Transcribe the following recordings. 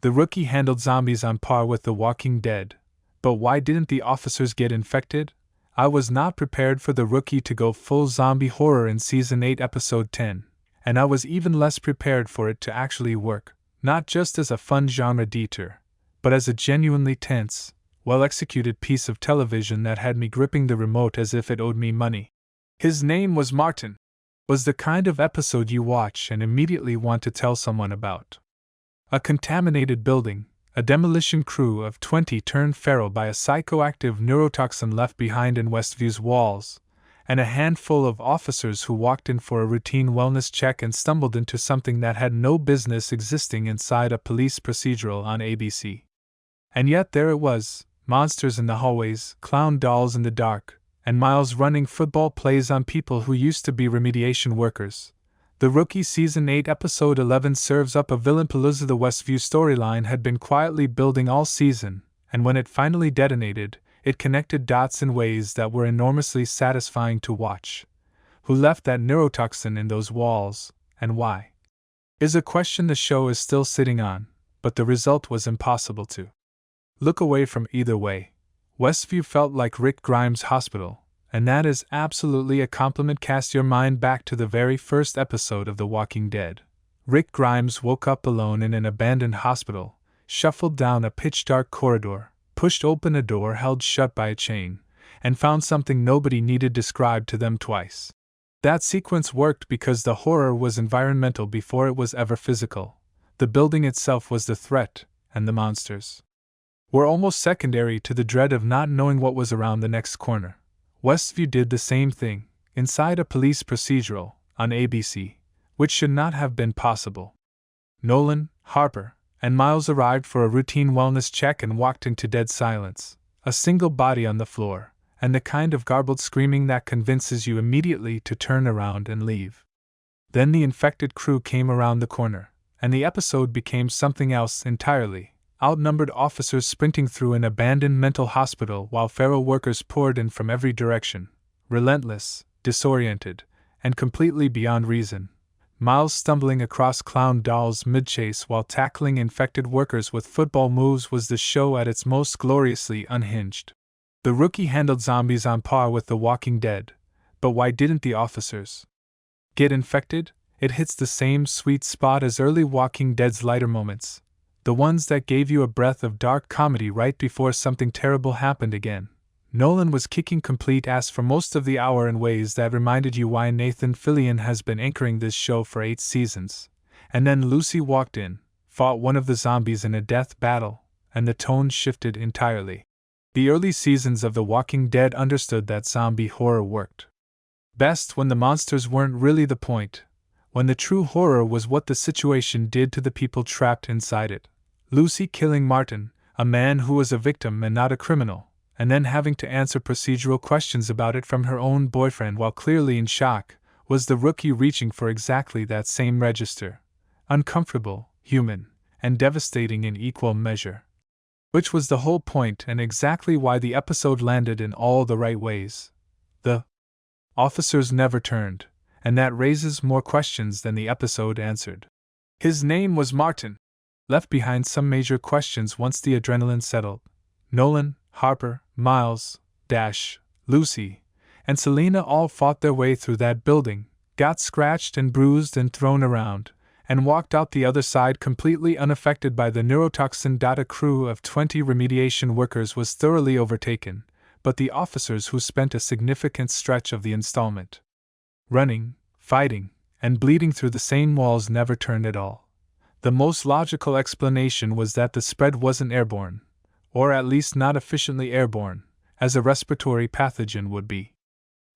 The rookie handled zombies on par with The Walking Dead, but why didn't the officers get infected? I was not prepared for the rookie to go full zombie horror in Season 8, Episode 10, and I was even less prepared for it to actually work, not just as a fun genre detour, but as a genuinely tense, well-executed piece of television that had me gripping the remote as if it owed me money. His name was Martin. Was the kind of episode you watch and immediately want to tell someone about. A contaminated building, a demolition crew of 20 turned feral by a psychoactive neurotoxin left behind in Westview's walls, and a handful of officers who walked in for a routine wellness check and stumbled into something that had no business existing inside a police procedural on ABC. And yet there it was, monsters in the hallways, clown dolls in the dark, and Miles running football plays on people who used to be remediation workers. The Rookie Season 8 Episode 11 serves up a villain-palooza the Westview storyline had been quietly building all season, and when it finally detonated, it connected dots in ways that were enormously satisfying to watch. Who left that neurotoxin in those walls, and why? Is a question the show is still sitting on, but the result was impossible to look away from either way. Westview felt like Rick Grimes' hospital, and that is absolutely a compliment. Cast your mind back to the very first episode of The Walking Dead. Rick Grimes woke up alone in an abandoned hospital, shuffled down a pitch-dark corridor, pushed open a door held shut by a chain, and found something nobody needed described to them twice. That sequence worked because the horror was environmental before it was ever physical. The building itself was the threat, and the monsters were almost secondary to the dread of not knowing what was around the next corner. Westview did the same thing, inside a police procedural, on ABC, which should not have been possible. Nolan, Harper, and Miles arrived for a routine wellness check and walked into dead silence, a single body on the floor, and the kind of garbled screaming that convinces you immediately to turn around and leave. Then the infected crew came around the corner, and the episode became something else entirely. Outnumbered officers sprinting through an abandoned mental hospital while feral workers poured in from every direction, relentless, disoriented, and completely beyond reason. Miles stumbling across clown dolls mid-chase while tackling infected workers with football moves was the show at its most gloriously unhinged. The Rookie handled zombies on par with The Walking Dead, but why didn't the officers get infected? It hits the same sweet spot as early Walking Dead's lighter moments. The ones that gave you a breath of dark comedy right before something terrible happened again. Nolan was kicking complete ass for most of the hour in ways that reminded you why Nathan Fillion has been anchoring this show for 8 seasons. And then Lucy walked in, fought one of the zombies in a death battle, and the tone shifted entirely. The early seasons of The Walking Dead understood that zombie horror worked best when the monsters weren't really the point, when the true horror was what the situation did to the people trapped inside it. Lucy killing Martin, a man who was a victim and not a criminal, and then having to answer procedural questions about it from her own boyfriend while clearly in shock, was the Rookie reaching for exactly that same register. Uncomfortable, human, and devastating in equal measure. Which was the whole point and exactly why the episode landed in all the right ways. The officers never turned, and that raises more questions than the episode answered. His name was Martin. Left behind some major questions once the adrenaline settled. Nolan, Harper, Miles, Lucy, and Selena all fought their way through that building, got scratched and bruised and thrown around, and walked out the other side completely unaffected by the neurotoxin. A crew of 20 remediation workers was thoroughly overtaken, but the officers who spent a significant stretch of the installment running, fighting, and bleeding through the same walls never turned at all. The most logical explanation was that the spread wasn't airborne, or at least not efficiently airborne, as a respiratory pathogen would be.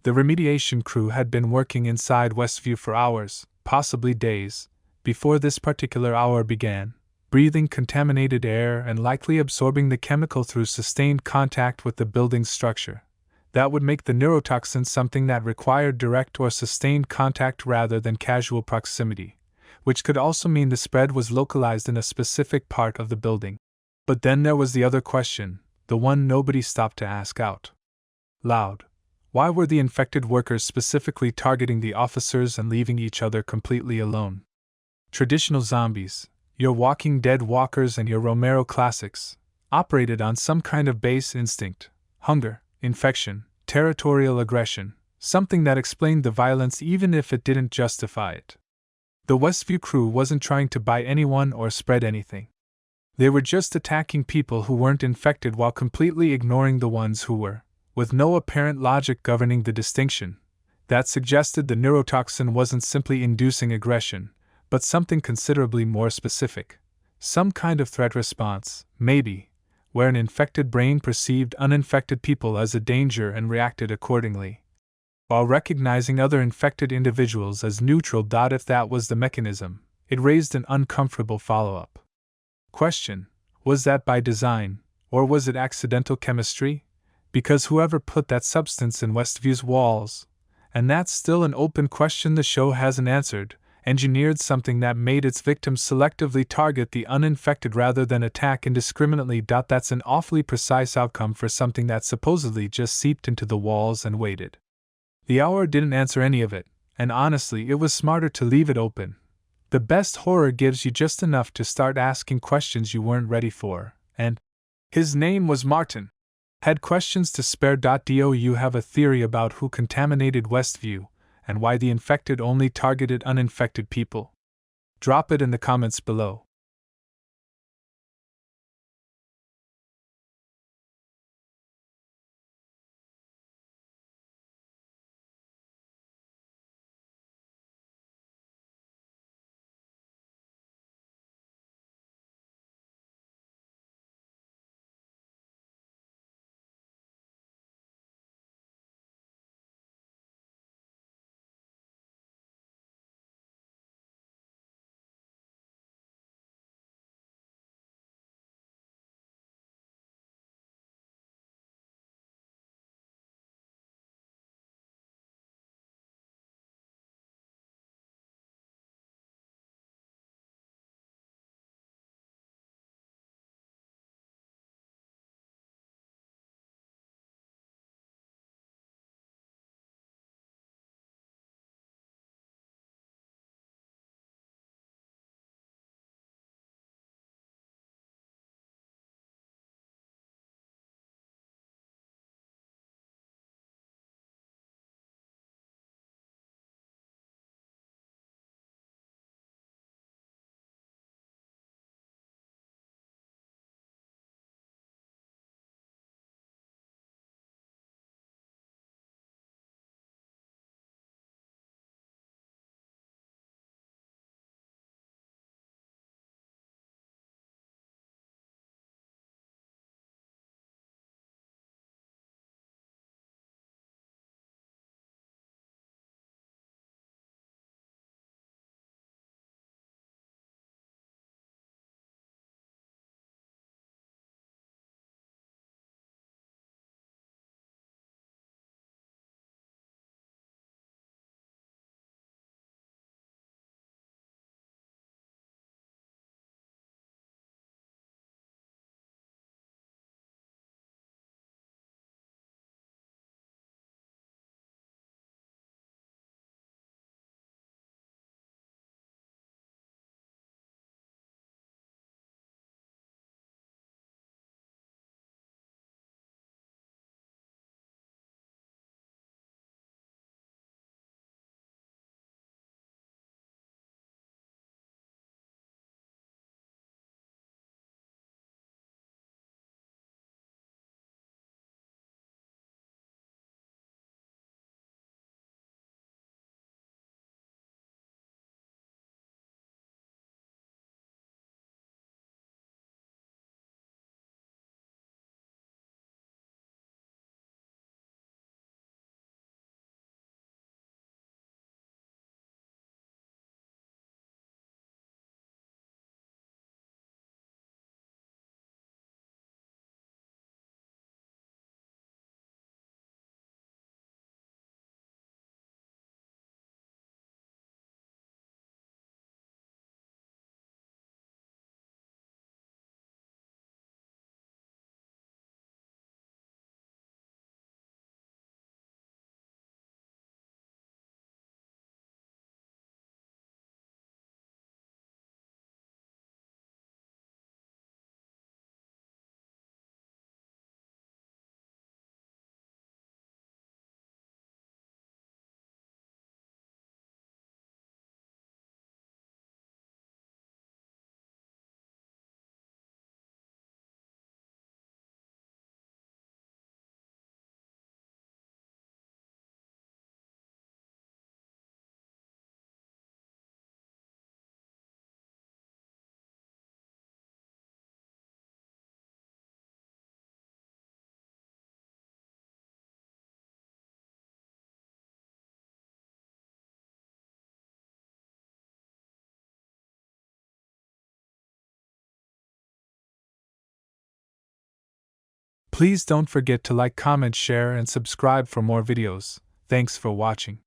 The remediation crew had been working inside Westview for hours, possibly days, before this particular hour began, breathing contaminated air and likely absorbing the chemical through sustained contact with the building's structure. That would make the neurotoxin something that required direct or sustained contact rather than casual proximity, which could also mean the spread was localized in a specific part of the building. But then there was the other question, the one nobody stopped to ask out loud. Why were the infected workers specifically targeting the officers and leaving each other completely alone? Traditional zombies, Your Walking Dead walkers and your Romero classics operated on some kind of base instinct, hunger, infection, territorial aggression, something that explained the violence even if it didn't justify it. The Westview crew wasn't trying to buy anyone or spread anything. They were just attacking people who weren't infected while completely ignoring the ones who were, with no apparent logic governing the distinction. That suggested the neurotoxin wasn't simply inducing aggression, but something considerably more specific. Some kind of threat response, maybe, where an infected brain perceived uninfected people as a danger and reacted accordingly, while recognizing other infected individuals as neutral. If that was the mechanism, it raised an uncomfortable follow-up question: was that by design, or was it accidental chemistry? Because whoever put that substance in Westview's walls, and that's still an open question the show hasn't answered, engineered something that made its victims selectively target the uninfected rather than attack indiscriminately. That's an awfully precise outcome for something that supposedly just seeped into the walls and waited. The hour didn't answer any of it, and honestly, it was smarter to leave it open. The best horror gives you just enough to start asking questions you weren't ready for, and his name was Martin. Had questions to spare. Do you have a theory about who contaminated Westview, and why the infected only targeted uninfected people? Drop it in the comments below. Please don't forget to like, comment, share, and subscribe for more videos. Thanks for watching.